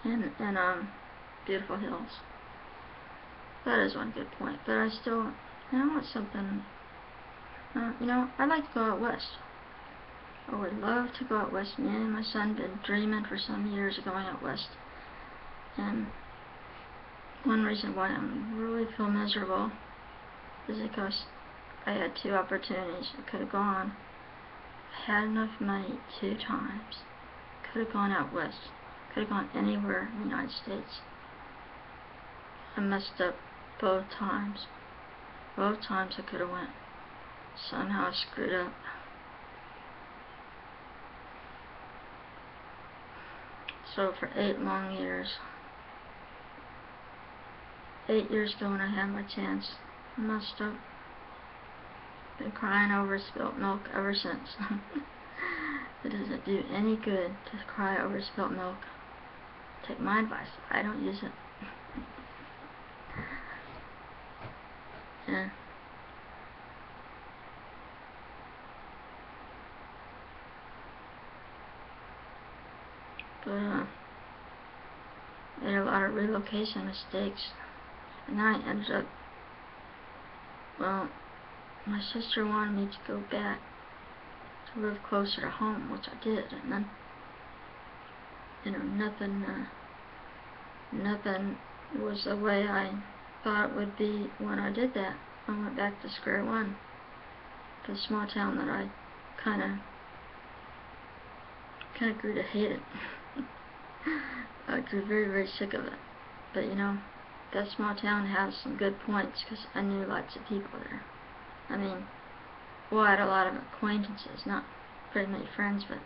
and beautiful hills. That is one good point. But I still, I want something. I'd like to go out west. I would love to go out west. Me and my son been dreaming for some years of going out west. And one reason why I really feel miserable is because I had two opportunities. I could have gone. I had enough money 2 times. Could have gone out west. Could have gone anywhere in the United States. I messed up both times. Both times I could have went. Somehow I screwed up. So for 8 long years, 8 years ago when I had my chance, I messed up. Been crying over spilt milk ever since. It doesn't do any good to cry over spilt milk. Take my advice. I don't use it. Yeah. But made a lot of relocation mistakes, and I ended up. Well, my sister wanted me to go back to live closer to home, which I did, and then nothing was the way I thought it would be when I did that. I went back to square one. The small town that I kind of grew to hate it. I grew very, very sick of it. But that small town has some good points because I knew lots of people there. I mean, well, I had a lot of acquaintances, not very many friends, but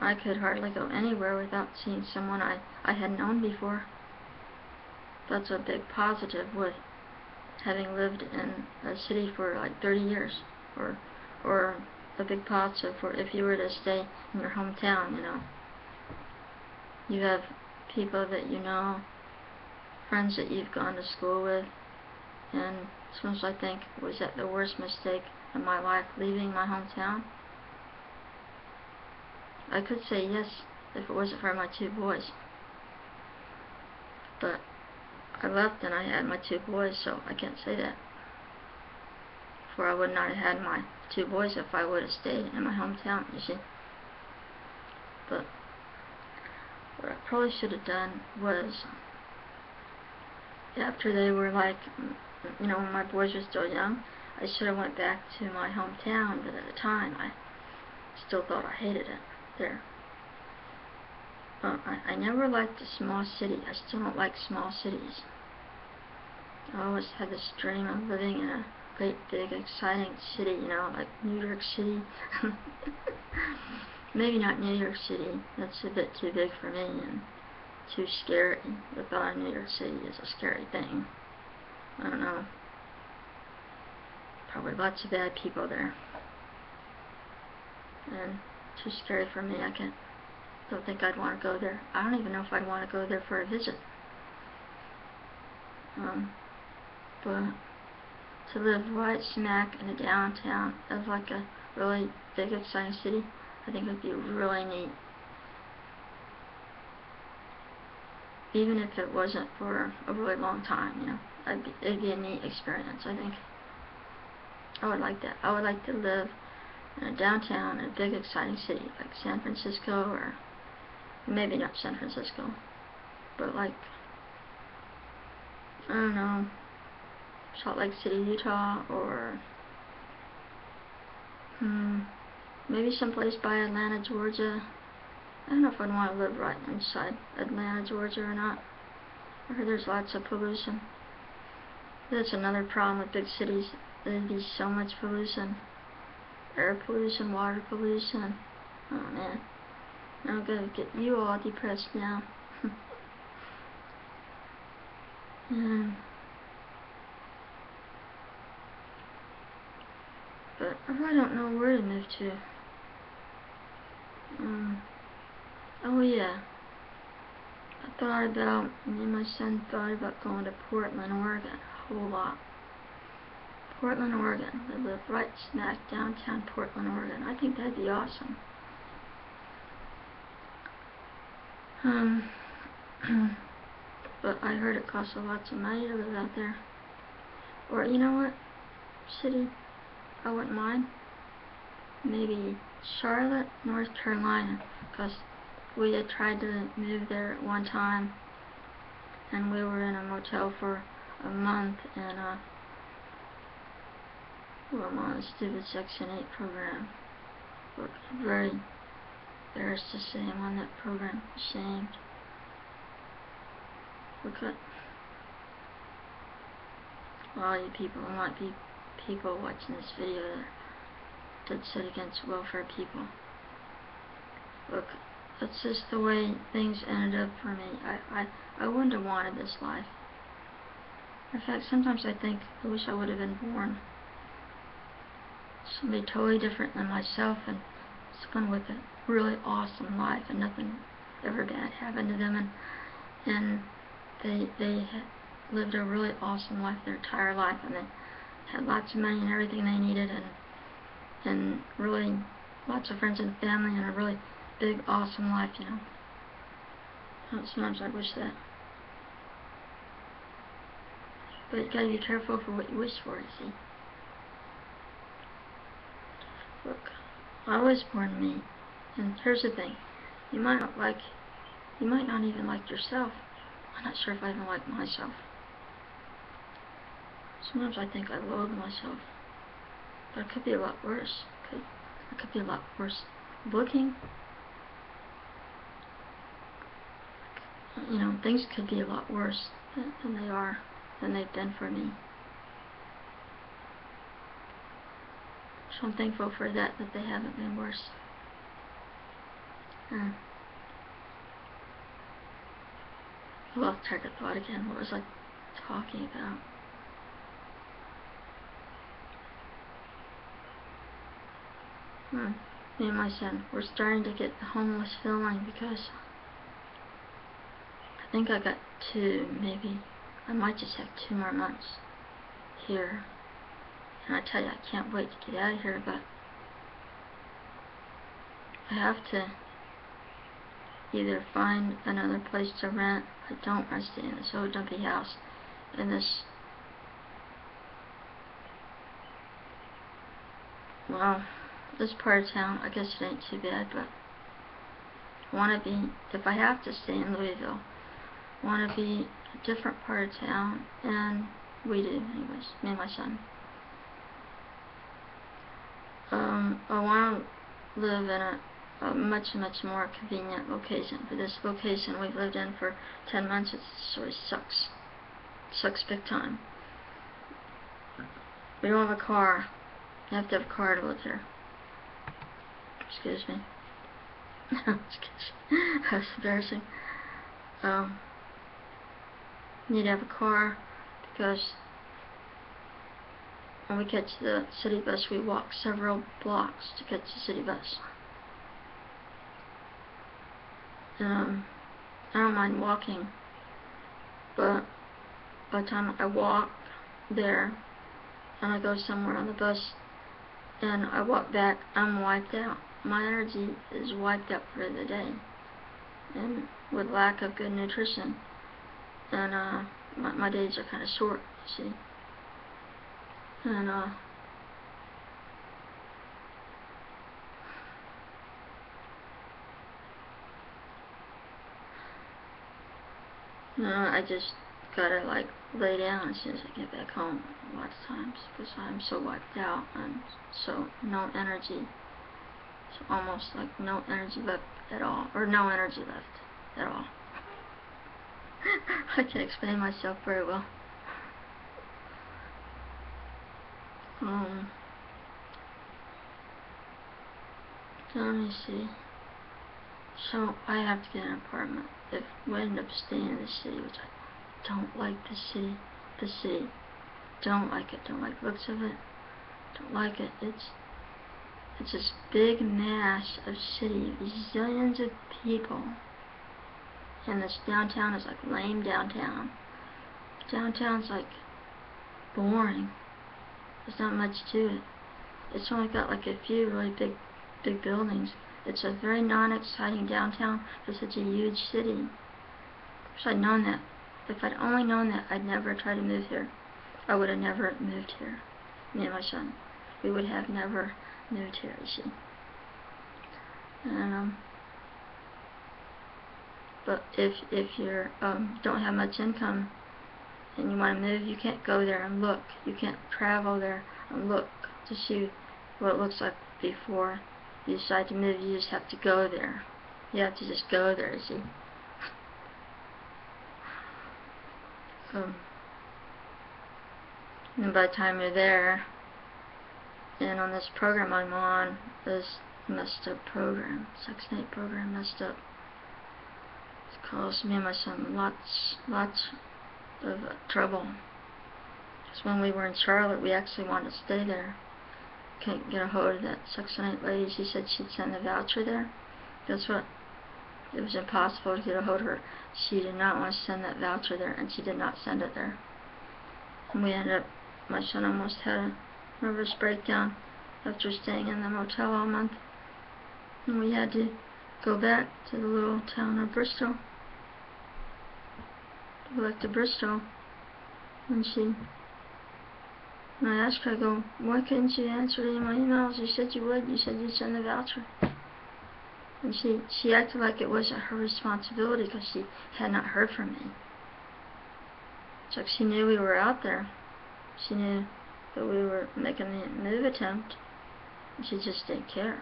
I could hardly go anywhere without seeing someone I had known before. That's a big positive with having lived in a city for like 30 years, or a big positive for if you were to stay in your hometown. You have people that you know, friends that you've gone to school with, and sometimes I think, was that the worst mistake of my life, leaving my hometown? I could say yes if it wasn't for my 2 boys, but I left and I had my 2 boys, so I can't say that. For I would not have had my 2 boys if I would have stayed in my hometown, you see. But what I probably should have done was, after they were like, when my boys were still young, I should have went back to my hometown, but at the time I still thought I hated it there. I never liked a small city. I still don't like small cities. I always had this dream of living in a great, big, exciting city, like New York City. Maybe not New York City. That's a bit too big for me and too scary. The thought of New York City is a scary thing. I don't know. Probably lots of bad people there. And too scary for me. Don't think I'd want to go there. I don't even know if I'd want to go there for a visit. But to live right smack in the downtown of like a really big, exciting city, I think it would be really neat. Even if it wasn't for a really long time, it'd be a neat experience, I think. I would like that. I would like to live in a downtown, in a big, exciting city like San Francisco, or maybe not San Francisco, but like, I don't know, Salt Lake City, Utah, or maybe someplace by Atlanta, Georgia. I don't know if I'd want to live right inside Atlanta, Georgia or not. I heard there's lots of pollution. That's another problem with big cities. There'd be so much pollution. Air pollution, water pollution. Oh man. I'm gonna get you all depressed now. But I really don't know where to move to. Oh yeah. Me and my son thought about going to Portland, Oregon a whole lot. Portland, Oregon. We live right smack downtown Portland, Oregon. I think that'd be awesome. Um, but I heard it costs a lot of money to live out there. Or you know what city I wouldn't mind? Maybe Charlotte, North Carolina, because we had tried to move there at one time, and we were in a motel for a month, and we were on a stupid Section 8 program. We're very embarrassed to say I'm on that program. Ashamed. Look at all you people who might be people watching this video that set against welfare people. Look, that's just the way things ended up for me. I wouldn't have wanted this life. In fact, sometimes I think I wish I would have been born somebody totally different than myself and someone with a really awesome life and nothing ever bad happened to them, and they had lived a really awesome life their entire life, and they had lots of money and everything they needed, and really lots of friends and family, and a really big awesome life, you know. Sometimes I wish that. But you gotta be careful for what you wish for, you see. Look, I was born me, and here's the thing: you might not even like yourself. I'm not sure if I even like myself. Sometimes I think I loathe myself, but it could be a lot worse. It could be a lot worse looking. You know, things could be a lot worse than they've been for me. So I'm thankful for that they haven't been worse. I lost track of thought again. What was I talking about? Me and my son, we're starting to get the homeless feeling because I think I got 2, maybe. I might just have 2 more months here. And I tell you, I can't wait to get out of here, but I have to either find another place to rent. I don't want to stay in this old dumpy house in this, well, this part of town. I guess it ain't too bad, but I want to be, if I have to stay in Louisville, I want to be a different part of town, and we do, anyways, me and my son. I want to live in a much more convenient location. For this location we've lived in for 10 months, it sort of sucks. Sucks big time. We don't have a car. You have to have a car to live here. Excuse me. That's embarrassing. You need to have a car because when we catch the city bus, we walk several blocks to catch the city bus. I don't mind walking, but by the time I walk there and I go somewhere on the bus and I walk back, I'm wiped out. My energy is wiped out for the day, and with lack of good nutrition, and my days are kind of short, you see. And I just gotta like lay down as soon as I get back home a lot of times because I'm so wiped out. I'm so no energy. So almost like no energy left at all, or no energy left at all. I can't explain myself very well. So let me see. So I have to get an apartment if we end up staying in the city, which I don't like the city. The city. Don't like it. Don't like the looks of it. Don't like it. It's this big mass of city, zillions of people. And this downtown is like lame downtown. Downtown's like boring. There's not much to it. It's only got like a few really big buildings, It's a very non-exciting downtown for such a huge city. If I'd known that, if I'd only known that, I'd never tried to move here. I would have never moved here. Me and my son. We would have never moved here, you see. And, but if you don't have much income and you want to move, you can't go there and look. You can't travel there and look to see what it looks like before you decide to move. You just have to go there. You have to just go there, you see. And by the time you're there, and on this program I'm on, this messed up program, Section 8 program, messed up. It caused me and my son lots of trouble. Because when we were in Charlotte, we actually wanted to stay there. Couldn't get a hold of that Section 8 lady. She said she'd send the voucher there. Guess what? It was impossible to get a hold of her. She did not want to send that voucher there, and she did not send it there. And we ended up, my son almost had a nervous breakdown after staying in the motel all month. And we had to go back to the little town of Bristol. Go back to Bristol. And I asked her, I go, why couldn't you answer any of my emails? You said you would. You said you'd send the voucher. And she acted like it wasn't her responsibility because she had not heard from me. It's like she knew we were out there. She knew that we were making the move attempt. And she just didn't care.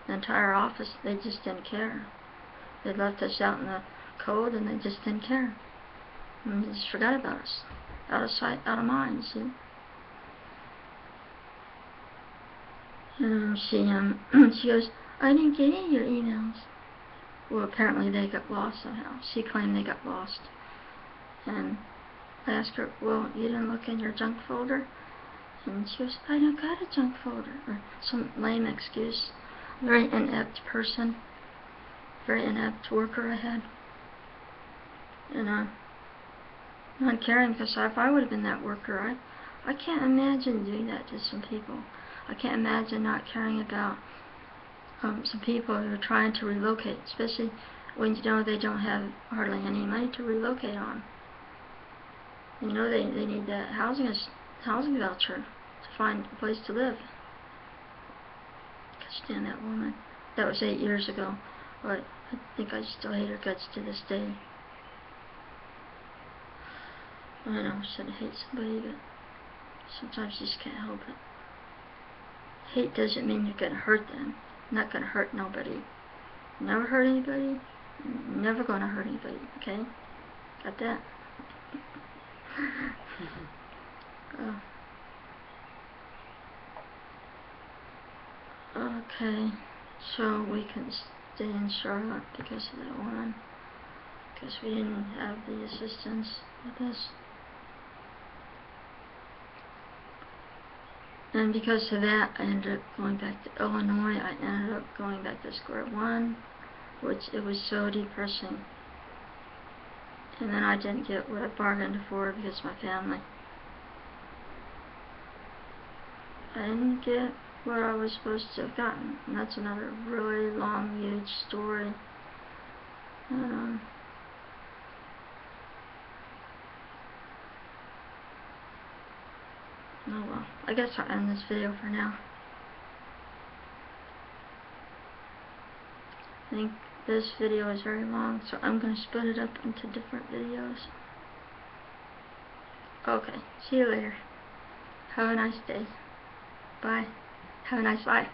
The entire office, they just didn't care. They left us out in the cold and they just didn't care. And they just forgot about us. Out of sight, out of mind, see. And she goes, I didn't get any of your emails. Well, apparently they got lost somehow. She claimed they got lost. And I asked her, well, you didn't look in your junk folder? And she goes, I don't got a junk folder. Or some lame excuse. Very inept person. Very inept worker I had. And not caring, because if I would have been that worker, I can't imagine doing that to some people. I can't imagine not caring about some people who are trying to relocate, especially when you know they don't have hardly any money to relocate on. You know they need that housing voucher to find a place to live. I can't stand that woman. That was 8 years ago, but I think I still hate her guts to this day. I know I shouldn't hate somebody, but sometimes you just can't help it. Hate doesn't mean you're gonna hurt them. You're not gonna hurt nobody. Never hurt anybody. Never gonna hurt anybody. Okay? Got that? Okay. So we can stay in Charlotte because of that one. Because we didn't have the assistance with us. And because of that, I ended up going back to Illinois. I ended up going back to square one, which it was so depressing. And then I didn't get what I bargained for because of my family. I didn't get what I was supposed to have gotten. And that's another really long, huge story. And, oh well, I guess I'll end this video for now. I think this video is very long, so I'm going to split it up into different videos. Okay, see you later. Have a nice day. Bye. Have a nice life.